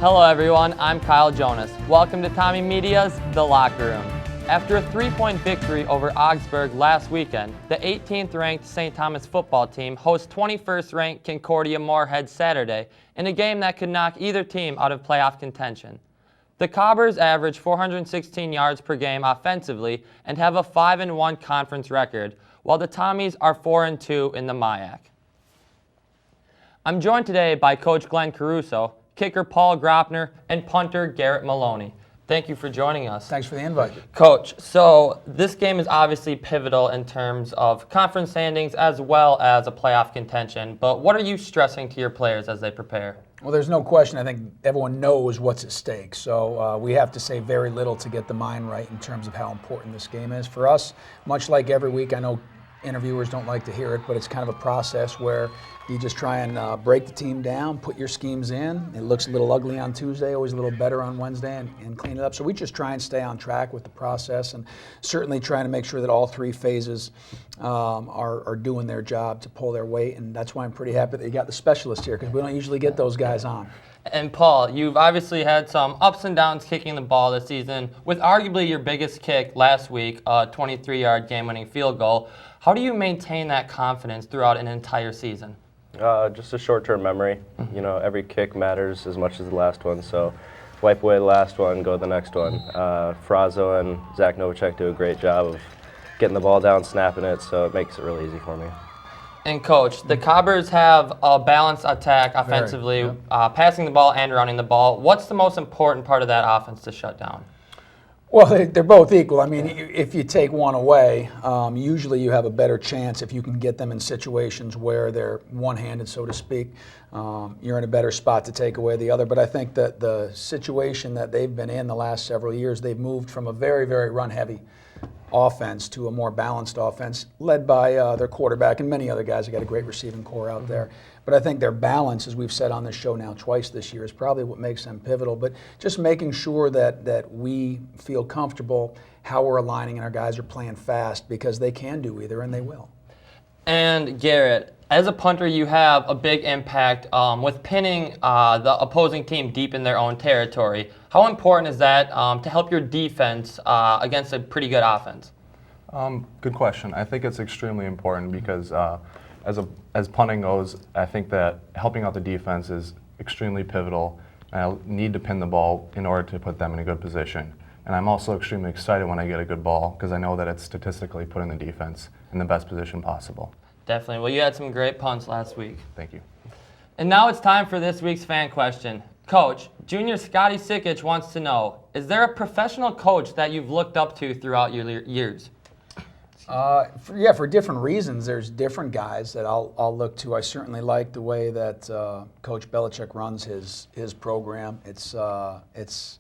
Hello everyone, I'm Kyle Jonas. Welcome to Tommy Media's The Locker Room. After a 3-point victory over Augsburg last weekend, the 18th ranked St. Thomas football team hosts 21st ranked Concordia-Moorhead Saturday in a game that could knock either team out of playoff contention. The Cobbers average 416 yards per game offensively and have a 5-1 conference record, while the Tommies are 4-2 in the MIAC. I'm joined today by Coach Glenn Caruso, kicker Paul Graupner, and punter Garrett Maloney. Thank you for joining us. Thanks for the invite. Coach, so this game is obviously pivotal in terms of conference standings as well as a playoff contention, but what are you stressing to your players as they prepare? Well, there's no question. I think everyone knows what's at stake, so we have to say very little to get the mind right in terms of how important this game is. For us, much like every week, I know interviewers don't like to hear it, but it's kind of a process where you just try and break the team down, put your schemes in. It looks a little ugly on Tuesday, always a little better on Wednesday, and clean it up. So we just try and stay on track with the process, and certainly trying to make sure that all three phases are doing their job to pull their weight. And that's why I'm pretty happy that you got the specialist here, because we don't usually get those guys on. And Paul, you've obviously had some ups and downs kicking the ball this season, with arguably your biggest kick last week, a 23-yard game-winning field goal. How do you maintain that confidence throughout an entire season? Just a short-term memory. You know, every kick matters as much as the last one, so wipe away the last one, go to the next one. Frazo and Zach Novacek do a great job of getting the ball down, snapping it, so it makes it really easy for me. And Coach, the Cobbers have a balanced attack offensively, passing the ball and running the ball. What's the most important part of that offense to shut down? Well, they're both equal. I mean, if you take one away, usually you have a better chance if you can get them in situations where they're one-handed, so to speak. You're in a better spot to take away the other. But I think that the situation that they've been in the last several years, they've moved from a very, very run-heavy offense to a more balanced offense, led by their quarterback and many other guys. They got a great receiving core out there. But I think their balance, as we've said on this show now twice this year, is probably what makes them pivotal. But just making sure that we feel comfortable how we're aligning and our guys are playing fast, because they can do either and they will. And Garrett, as a punter, you have a big impact with pinning the opposing team deep in their own territory. How important is that to help your defense against a pretty good offense? Good question. I think it's extremely important because as punting goes, I think that helping out the defense is extremely pivotal. I need to pin the ball in order to put them in a good position. And I'm also extremely excited when I get a good ball, because I know that it's statistically putting the defense in the best position possible. Definitely. Well, you had some great punts last week. Thank you. And now it's time for this week's fan question. Coach, Junior Scotty Sikic wants to know, is there a professional coach that you've looked up to throughout your years? For different reasons. There's different guys that I'll look to. I certainly like the way that Coach Belichick runs his program. It's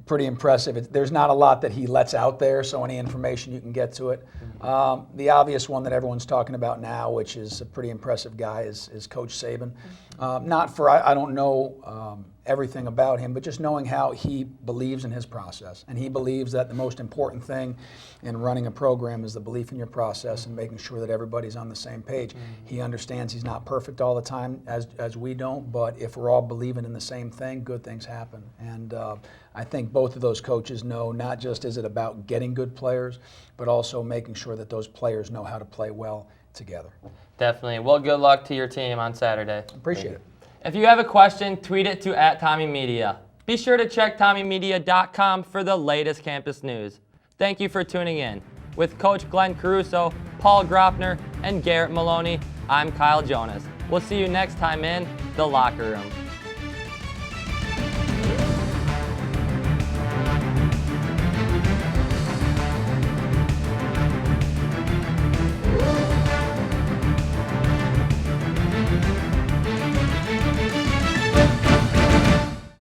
pretty impressive. There's not a lot that he lets out there, so any information you can get to it. The obvious one that everyone's talking about now, which is a pretty impressive guy, is Coach Saban. I don't know everything about him, but just knowing how he believes in his process. And he believes that the most important thing in running a program is the belief in your process and making sure that everybody's on the same page. He understands he's not perfect all the time, as we don't, but if we're all believing in the same thing, good things happen. And I think both of those coaches know not just is it about getting good players, but also making sure that those players know how to play well together. Definitely. Well, good luck to your team on Saturday. Appreciate it. If you have a question, tweet it to @TommyMedia. Be sure to check TommyMedia.com for the latest campus news. Thank you for tuning in. With Coach Glenn Caruso, Paul Graupner, and Garrett Maloney, I'm Kyle Jonas. We'll see you next time in The Locker Room.